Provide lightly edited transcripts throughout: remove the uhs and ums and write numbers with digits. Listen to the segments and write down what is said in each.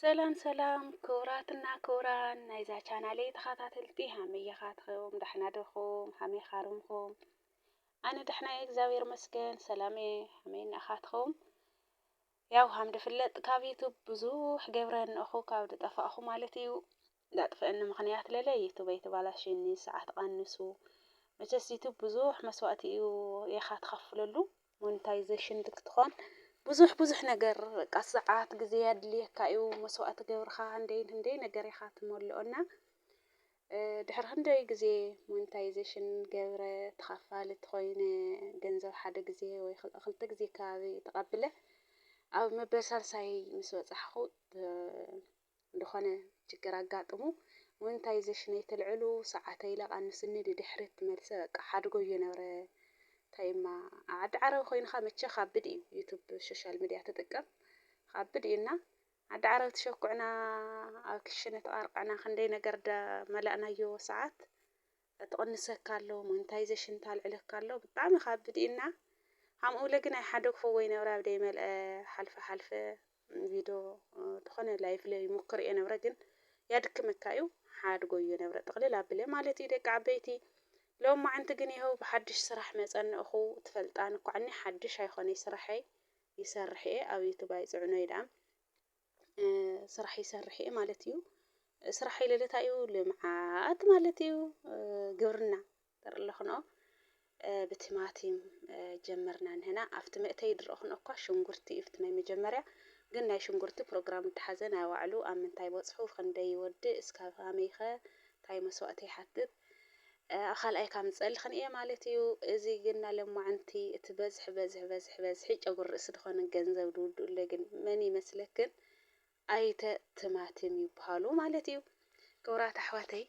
ሰላም ሰላም ክቡራትና ክቡራን ናይዛ ቻናለይ ተኸታተልቲ ሀመይ ኢኻትኩም ደሕና ዲኹም ሀመይ ካርምኩም ኣነ ደሕና እየ እግዚአብሔር ይመስገን ሰላም እየ ሀመይ ኢኻትኩም ያው ከም ዝፍለጥ ካብ ዩቱብ ብዙሕ ገብረ ንእኹ ካብ ዝጠፋእኹ ማለት እዩ ዳጥፍአኒ ምክንያት ለለ ዩቱብ ኣይተባላሽኒ ሰዓት ቀንሱ መቸስ ዩቱብ ብዙሕ መስዋእቲ እዩ ኢኻ ትኸፍለሉ ሞኔታይዜሽን ክትኾን ብዙሕ ነገር በቃ ሰዓት ጊዜ ያድልየካ እዩ መስዋእቲ ገብርካ እንደይ ነገር ኢኻ ትመልኦና ድሕሪ ክንደይ ጊዜ ሞኔታይዜሽን ገብረ ተኸፋልት ኮይነ ገንዘብ ሓደ ጊዜ ወይ ክልተ ጊዜ ከባቢ ተቐብለ ኣብ መበል ሳልሳይ ምስ በፃሕኹ እንደኾነ ችግር ኣጋጥሙ ሞኔታይዜሽን የተልዕሉ ሰዓተይ ለቐንስኒ ድሕሪት መልሰ በቃ ሓድጎ እየነበረ ታይማ ዓዲ ዓረብ ኮይንካ መቸ ካብድ እዩ ዩቱብ ሶሻል ሚድያ ትጥቀም ካብድ እዩና ዓዲ ዓረብ ተሸኩዕና ኣብ ክሽነ ተቃርቅዕና ክንደይ ነገር መላእናዮ ሰዓት ትቕንሰካ ኣሎ ሞኔታይዜሽን ታልዕለካ ኣሎ ብጣዕሚ ካብድ እዩና ከምኡ ለ ግን ኣይሓደግፎ ወይ ነብራ ብደይ መልአ ሓልፈ ቪድዮ ዝኾነ ላይቭ ላይ ይሞክር እየ ነብረ ግን ያድክመካ እዩ ሓድጎ እዩ ነብረ ጥቕልል ኣቢለ ማለት እዩ ደቂ ዓበይቲ ሎም ማዓንቲ ግን ይኸው ብሓድሽ ስራሕ መፀንእኹ ትፈልጣን እኳዕኒ ሓድሽ ኣይኮነ ስራሐይ ይሰርሕ እየ ኣብ ዩቱብ ኣይፅዕኖ ይድኣም ስራሕ ይሰርሕ እየ ማለት እዩ ስራሐይ ለለታ እዩ ልምዓት ማለት እዩ ግብርና ተርለኽኖ ብቲማቲም ጀመርና ንህና ኣብቲ መእተይ ድረኹን እኳ ሽንጉርቲ እፍቲ ናይ መጀመርያ ግን ናይ ሽንጉርቲ ፕሮግራም ተሓዘ ናይ ባዕሉ ኣብ ምንታይ በፅሑ ክንደይ ይወድእ እስካብ ከመይኸ እንታይ መስዋእቲ ይሓትት ካልኣይ ካብ ዝፀልኽን እየ ማለት እዩ እዚ ግን ለማዓንቲ እቲ በዝሒ ጨጉር ርእሲ ድኾነ ገንዘብ ድውድኡለ ግን መን ይመስለክን ኣይተ ቲማቲም ይበሃሉ ማለት እዩ ክቡራት ኣሕዋተይ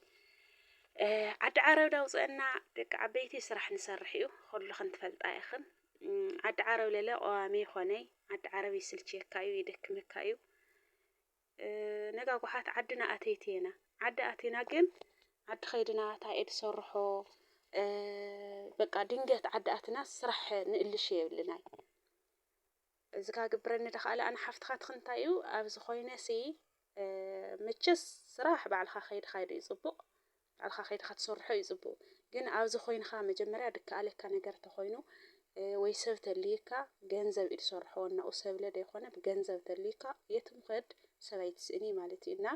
ዓዲ ዓረብ ዳውፅአና ደቂ ዓበይቲ ስራሕ ንሰርሕ እዩ ኩሉ ክንትፈልጣ ኢኽን ዓዲ ዓረብ ለለ ቀዋሚ ይኾነይ ዓዲ ዓረብ ይስልችየካ እዩ ይደክመካ እዩ ነጋጓሓት ዓድና ኣተይትየና ዓዲ ኣተይና ግን ዓዲ ኸይድና እንታይ እየ ዝሰርሖ በቃ ድንገት ዓዲ ኣትና ስራሕ ንእልሽ የብልናይ እዚ ካ ግብረኒ ደኻለ ኣነ ሓፍትኻ ትኽንታይ እዩ ኣብዚ ኮይነሲ መቸስ ስራሕ ባዕልኻ ኸይድካ ይፅቡቕ ባዕልኻ ኸይድካ ትሰርሖ ይፅቡቕ ግን ኣብዚ ኮይንካ መጀመርያ ድከኣለካ ነገር ተኾይኑ ወይ ሰብ ተልይካ ገንዘብ እዩ ዝሰርሖ ናኡ ሰብ ለ ደይኮነ ብገንዘብ ተልይካ የትም ኸድ ሰብ ኣይትስእኒ ማለት እዩና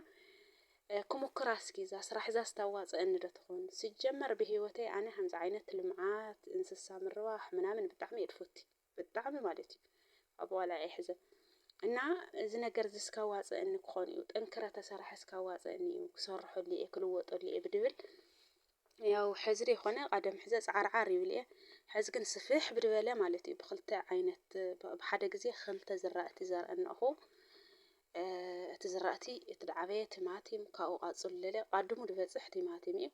ክሙክራ እስኪ እዛ ስራሕ እዛ ስታዋፅአኒ ዶ ትኾን ሲጀመር ብሂወተይ ኣነ ከምዚ ዓይነት ልምዓት እንስሳ ምርባሕ ምናምን ብጣዕሚ እየ ዝፈቱ ብጣዕሚ ማለት እዩ ኣብ ዋላ ኣይሕዘን እና እዚ ነገር እዚ ስካዋፅአኒ ክኾን እዩ ጠንክረ ተሰርሐ ስካዋፅአኒ እዩ ክሰርሐሉ እየ ክልወጠሉ እየ ብድብል ያው ሕዚ ደይኮነ ቀደም ሕዘ ፃዓርዓር ይብል እየ ሕዚ ግን ስፍሕ ብድበለ ማለት እዩ ብክልተ ዓይነት ብሓደ ጊዜ ክልተ ዝራእቲ ዘርአናኹ እቲ ዝራእቲ እቲ ድዓበየ ቲማቲም ካብኡ ቃፅሉ ለለ ቀድሙ ድበፅሕ ቲማቲም እዩ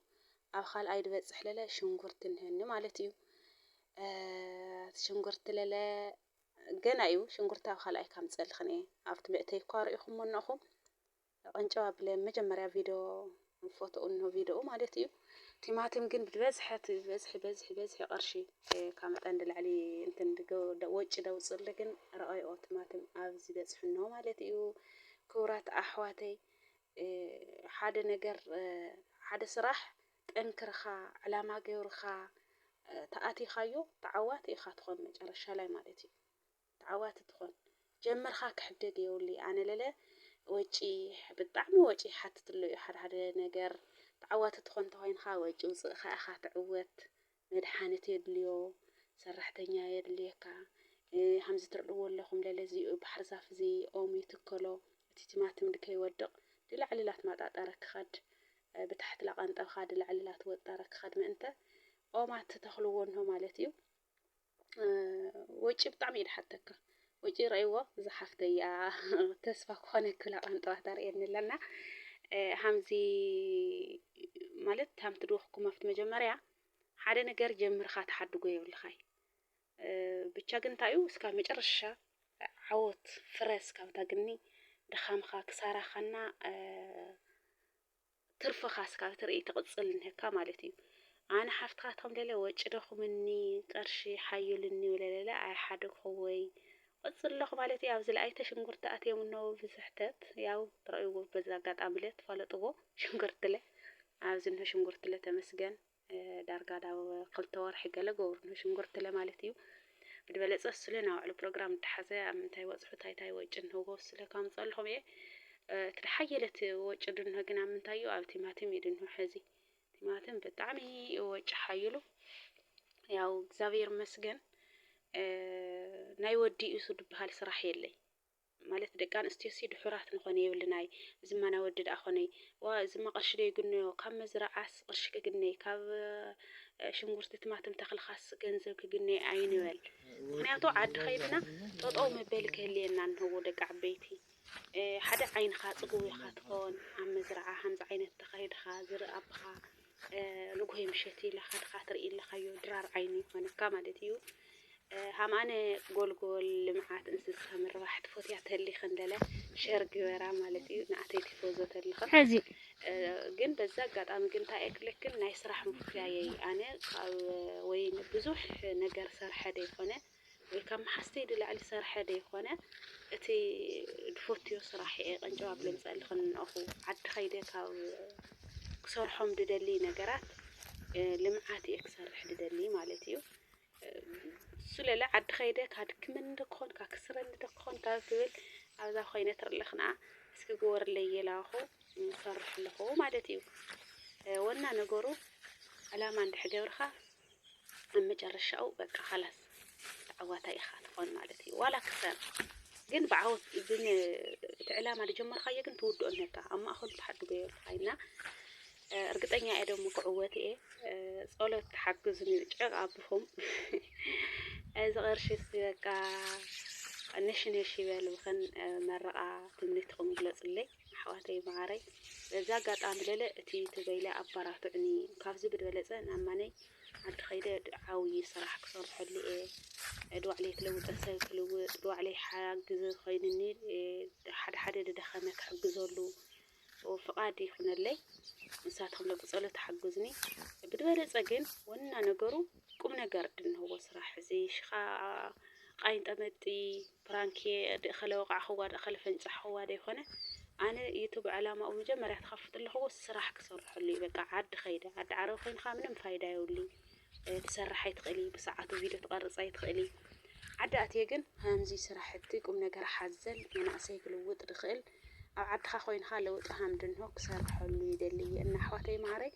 ኣብ ካልኣይ ድበፅሕ ለለ ሽንጉርቲ እንሄኒ ማለት እዩ ሽንጉርቲ ለለ ገና እዩ ሽንጉርቲ ኣብ ካልኣይ ከም ዝፀልኽን እየ ኣብቲ መእተይ እኳ ሪኢኹም እነኹም ቀንጨባ ብለ መጀመርያ ቪድዮ ፎቶኡ እንሆ ቪድዮ ማለት እዩ ቲማቲም ግን ብበዝሒ ቅርሺ ካብ መጠን ድላዕሊ እንትን ወጪ ደውፅለ ግን ረኣይኦ ቲማቲም ኣብዚ በፅሑ እንሆ ማለት እዩ ክቡራት ኣሕዋተይ ሓደ ነገር ሓደ ስራሕ ጠንክርኻ ዕላማ ገይርካ ተኣቲኻዮ ተዓዋቲ ኢኻ ትኾን መጨረሻ ላይ ማለት እዩ ተዓዋቲ ትኾን ጀመርካ ክሕደግ የብሉ ኣነ ለለ ወጪ ብጣዕሚ ወጪ ሓትትሉ እዩ ሓደ ነገር ተዓዋቲ ትኾን ተኮይንካ ወጪ ውፅእኻ ኢኻ ትዕወት መድሓኒት የድልዮ ሰራሕተኛ የድልየካ ከምዚ ትርእይዎ ኣለኹም ለለ እዚኡ ባሕሪ ዛፍ እዚ ኦም ይትከሎ እቲ ቲማቲም ከይወድቕ ድላዕሊ ላትማጣጠረ ክኸድ ብታሕቲ ላቐንጠብካ ድላዕሊ ላትወጠረ ክኸድ ምእንተ ኦማት ተኽልዎ እንሆ ማለት እዩ ወጪ ብጣዕሚ እዩ ድሓተካ ወጪ ረእይዎ ዝሓፍተይ እያ ተስፋ ክኾነ ክላቐንጠባ ተርእየኒ ኣለና ሃምዚ ማለት ሃምቲ ድወኽኩም ኣብቲ መጀመርያ ሓደ ነገር ጀምርካ ተሓድጎ የብልኻይ ብቻ ግን እንታይ እዩ እስካብ መጨረሻ ዓወት ፍረ እስካብ ታግኒ ድኻምካ ክሳራኻና ትርፍኻ እስካብ ትርኢ ትቕፅል እንሄካ ማለት እዩ ኣነ ሓፍትኻ ከም ለለ ወጪ ደኹምኒ ቅርሺ ሓዩልኒ ወለለለ ኣይ ሓደግኹ ወይ قصلخ مالتي أو زلقيت شنقرت أتي منه في سحتت ياو رأيو بزاقات عملت فلطبو شنقرت له عاوزنه شنقرت له تمسجن دارقا داو قلتور حقله قورنه شنقرت له مالتيو بدبلت أصلنا على البرنامج تحزة من تاي وصحو تاي وجن هو وصله كام صلهم إيه تحيلت وجدنه جنا من تايو أو تيماتم يدنه حزي تيماتم بتعمي وجه حيلو ياو زافير مسجن ናይ ወዲ እሱ ድበሃል ስራሕ የለይ ማለት ደቂ ኣንስትዮ ሲ ድሑራት ንኾነ የብልናይ ዝማና ወዲ ደኣ ኾነይ ዋ ዝማ ቅርሺ ደይግንዮ ካብ መዝረዓስ ቅርሺ ክግነይ ካብ ሽንጉርቲ ቲማቲም ተኽልኻስ ገንዘብ ክግነይ ኣይንበል ምክንያቱ ዓዲ ኸይድና ጠጠው መበሊ ክህልየና እንህዎ ደቂ ዓበይቲ ሓደ ዓይንኻ ፅጉብ ኢኻ ትኾን ኣብ መዝረዓ ከምዚ ዓይነት ተኸይድኻ ዝርኢ ኣቦኻ ንጉሆይ ምሸት ኢልኻ ድኻ ትርኢ ኣለኻዮ ድራር ዓይኒ ይኾነካ ማለት እዩ هم أنا قول لمعات إنسان مرواح تفوتيات اللي خندله شرق ورا مالتي نعطي تفوزات اللي خن هذي جن بزاق أنا جنت أكلك نايس راح مفياي أنا وين بزوح نجار صار حدا يخونه وكم حسيت اللي على صار حدا يخونه أتي تفوتيو صراحة أنجواب لمسألة خن أخو عد خيدك أو كسر حمد دلي نجارات لمعاتي أكسر حد دلي مالتيو سلالة عد خيدك هاد كمن دكون كاكسرن دكون كافيل هذا خينة ترلخنا اسكجور اللي يلاخو صرح له ما دتيو وانا نجورو على ما عند حاجة ورخا أما جرشوا بقى خلاص تعواتي خات خون ما دتيو ولا كسر جن بعوض بين تعلام على جمر خيا جن تودو أنك أما أخذ حد بير خينا رقتني عيدهم مقعواتي صولة تحجزني أبهم إذا غير شيء سيبقى نشني شيء بالوخن مرقة تمنيتهم جلس اللي حواتي معاري إذا قد أعمل تي تبيله أبارات عني كافز بدبلزة نعماني عند خير عاوي صراحة كسر حلي دو عليه لو تسلك لو دو عليه حاجز خيرني حد دخلنا حجزولو وفقادي خنا اللي نساتهم لو بصلة تحجزني بدبلزة جن وانا نجرو قم نجرد إنه هو صراحة زي شخا قاين تمتي برانكي دخل وقع هو دخل فنصح هو ده هنا أنا يوتيوب علامة أو مجمرة تخفض اللي هو الصراحة كسر حلي بقى عد خيدة عد عارفين خامن فايدة يولي تسرح يتقلي بساعات فيديو تقرص يتقلي عد أتيجن همزي سرحتي قم نجر حزل أنا أسيق الوط دخل أو عد خاين خالو تهمدن هو كسر حلي دلي إن حواتي معري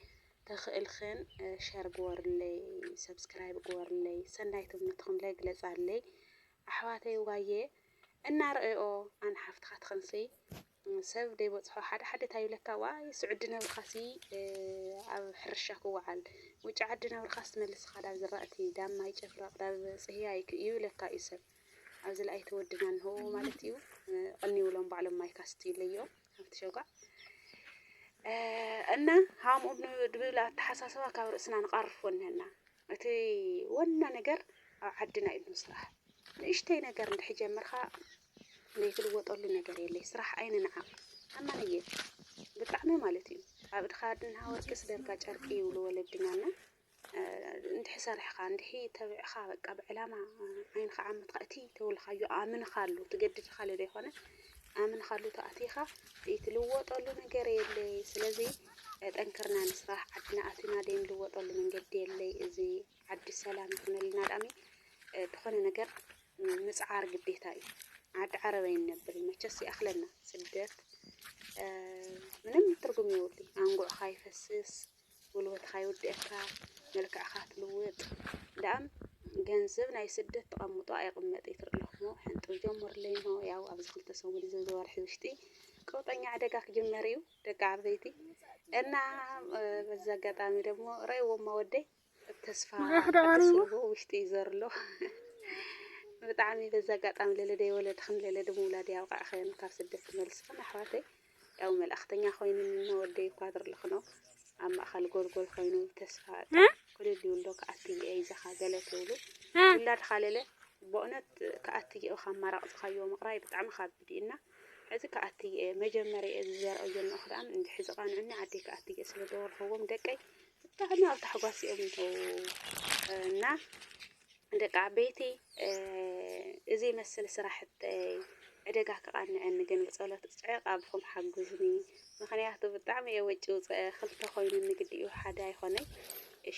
تخيل خن شير جوار لي سبسكرايب جوار لي سنايتم نتخن لي جلس علي أحواتي وجاية النار أو أنا حفت خات خنسي سب دي بتصح حد تايلك واي سعدنا الخسي أو حرشك وعل وجعدنا والخس من السخاد زرقتي دام ما يشفرق دام صهياي يولك كايسر عاوز الأي تودنا هو مالتيو قلني ولهم بعلم ما يكاستي ليو حفت شوقع أنا هم ابن دبلا تحسسوا كورسنا نقرف ونهنا أتي ونا نجر عدنا ابن صلاح إيشتي نجر نحجم مرخا ليك الوط اللي نجر يلي صراحة أين نعم أما نيجي بتعمي مالتي عبد خادن هاور كسر كاجركي ولولد دنانا نتحسر حقا ندحي تبع خابق بعلامة عين خعم تقتي تقول خيو آمن خالو تجدد خالو ده هنا آمن خالو تأتيخا يتلوط اللي نجر يلي سلزي تأنكرنا نصراح عدنا أتينا دين لوط اللي من جد يلي إزي عد السلام كنا لنا دامي دخلنا نجر مسعار قديتاي عد عربين نبري ما تشسي أخلنا سدت منم ترقم يولي أنقع خايف السيس والوت خايود أكا ملك أخات الوت دام جنزب ناي سدت تقمطوا أي قمة يترقلهم حنت وجمر لين هو ياو أبزخل تسوي لي زوار حوشتي قوطني عدقك جمريو دقع بيتي أنا بزاقات عمي دمو رأيو ما ودي التسفى أتسوه وشتي يزور له بتعمي بزاقات عمي للدي ولد خن للدي مولادي أوقع خير كاف سدت ملس خن حواتي يوم الأختنيا خوين من ودي قادر لخنو أما أخل قول خوينو تسفى كل اللي يقولوا كأتي أي زخا جلت يقولوا كلها تخلله بقنت كأتي أو خمرة خيو مقراي بتعمي خاب بدينا هذا كأتي مجمري الزر أو جن أخرى من حزقان عنا عدي كأتي اسم دور هو مدقي تعمي أفتح قاسي أمه نا ደቂ ዓበይቲ እዚ መስል ስራሕቲ ዕደጋ ክቃንዐኒ ግን ብጸሎት ጽዕቕ ኣብኹም ሓግዙኒ ምክንያቱ ብጣዕሚ እየ ወጪ ውፅአ ክልተ ኮይኑኒ ግዲኡ ሓደ ኣይኮነይ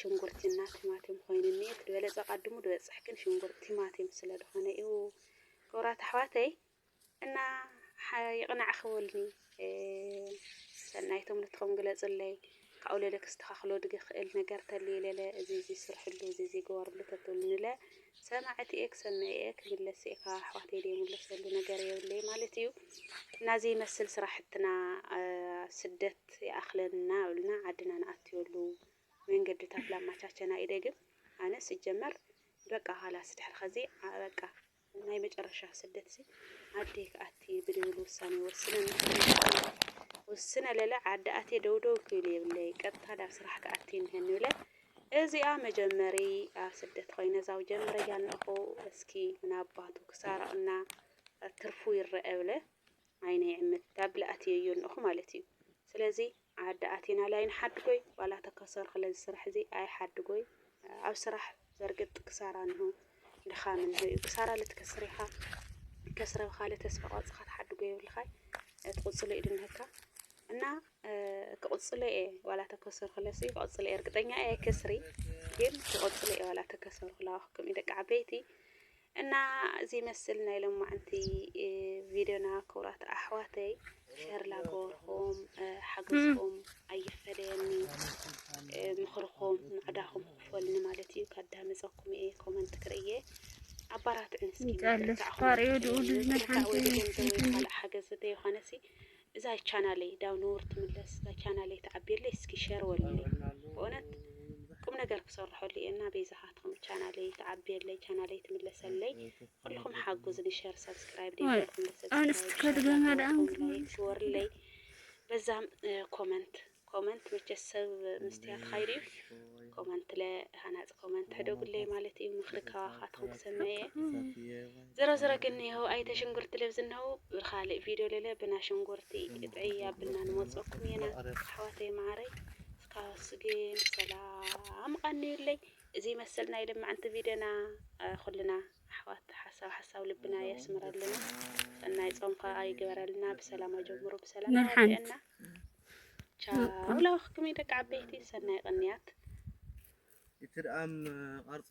ሽንጉርቲና ቲማቲም ኮይኑኒ ክትበለጸ ቀድሙ ድበጽሕ ግን ሽንጉርቲ ቲማቲም ስለ ድኾነ እዩ ክቡራት ኣሕዋተይ እና ይቕናዕ ክብልኒ ሰናይቶም ንትኹም ግለጽለይ ካብኡ ለለ ክስተኻኽሎ ድግኽእል ነገር ተልይለለ እዚ ስርሕሉ እዚ ገበርሉ ተትብልንለ ሰማዕቲ ኤክ ሰምዐ ክምለስ ኢኻ ኣሕዋተይ ደይምለሰሉ ነገር የብለይ ማለት እዩ ናዚ መስል ስራሕትና ስደት ይኣኽለና ብልና ዓድና ንኣትየሉ መንገድታት ላማቻቸና ይደግም ኣነ ሲጀመር በቃ خلاص ድሕሪ ኸዚ በቃ ናይ መጨረሻ ስደት ሲ ዓደይ ክኣቲ ብድብል ውሳኔ ወስነ ለለ ዓዲ ኣትየ ደውደው ክብል የብለይ ቀጥታ ዳብ ስራሕ ክኣቲ ንህንብለ እዚኣ መጀመሪ ኣብ ስደት ኮይነ ዛው ጀምረያ ንእኹ እስኪ ምናባቱ ክሳራቕና ትርፉ ይረአ ብለ ዓይነ ይዕምት ዳብ ለኣትየዮ ንእኹ ማለት እዩ ስለዚ ዓዲ ኣቲና ላይ ንሓድጎይ ዋላ ተከሰር ክለ ዝስራሕ እዚ ኣይ ሓድጎይ ኣብ ስራሕ ዘርግጥ ክሳራ ንሁ ድኻም እንድዩ ክሳራ ልትከስር ኢኻ ከስረ ብኻለ ተስፋ ቆጽኻ ተሓድጎ ይብልኻይ ትቁጽለ ኢድንህካ እና ክቁጽለ ዋላ ተከሰር ክለሲ ክቁጽለ እርግጠኛ ከስሪ ግን ክቁጽለ ዋላ ተከሰር ክላኽኩም ደቂ ዓበይቲ እና እዚ መስል ናይ ሎማዓንቲ ቪድዮና ክቡራት ኣሕዋተይ ሸር ላገበርኩም ሓገዝኩም ኣይፈለየኒ ምኽርኩም ንዕዳኹም ክፈልኒ ማለት እዩ ካዳመፀኩም ኮመንት ክርየ ኣባራት እንስኪ ታሪዮ ዱዱ ዝመሓንተ ሓገዝ ዘይኾነሲ እዛ ቻናለይ ዳውንሎድ ትምለስ እዛ ቻናለይ ተዓቢለይ እስኪ ሸር ወልኒ በእውነት ቁም ነገር ክሰርሐሉ እና ቤዛኻትኩም ቻናለይ ተዓቢለይ ቻናለይ ትምለሰለይ ኩልኩም ሓጉዝኒ ሸር ሰብስክራይብ ደይፈልኩም ለሰብስክራይብ በዛም ኮመንት መቸሰብ ምስትያት ኸይሪ ኮመንት ለሃናጽ ኮመንት ሕደጉለይ ማለት እዩ ምኽሪ ካኻትኩም ክሰምዐ ዘረዘረ ግን ይኸው ኣይተ ሽንጉርቲ ልብዝ እንኸው ብኻልእ ቪድዮ ለለ ብና ሽንጉርቲ ጥዕያ ብልና ንመጽኩም የና ኣሕዋተይ ማዕረይ እስካስ ግን ሰላም ቀኒዩለይ እዚ መሰል ናይ ልማዓንቲ ቪድዮና ኩልና ኣሕዋት ሓሳብ ልብና የስምረልና ሰናይ ጾምካ ኣይግበረልና ብሰላም ጀምሩ ብሰላም ያድአና ቻው ላኽኩም ደቂ ዓበይቲ ሰናይ ቅንያት يترأم قرص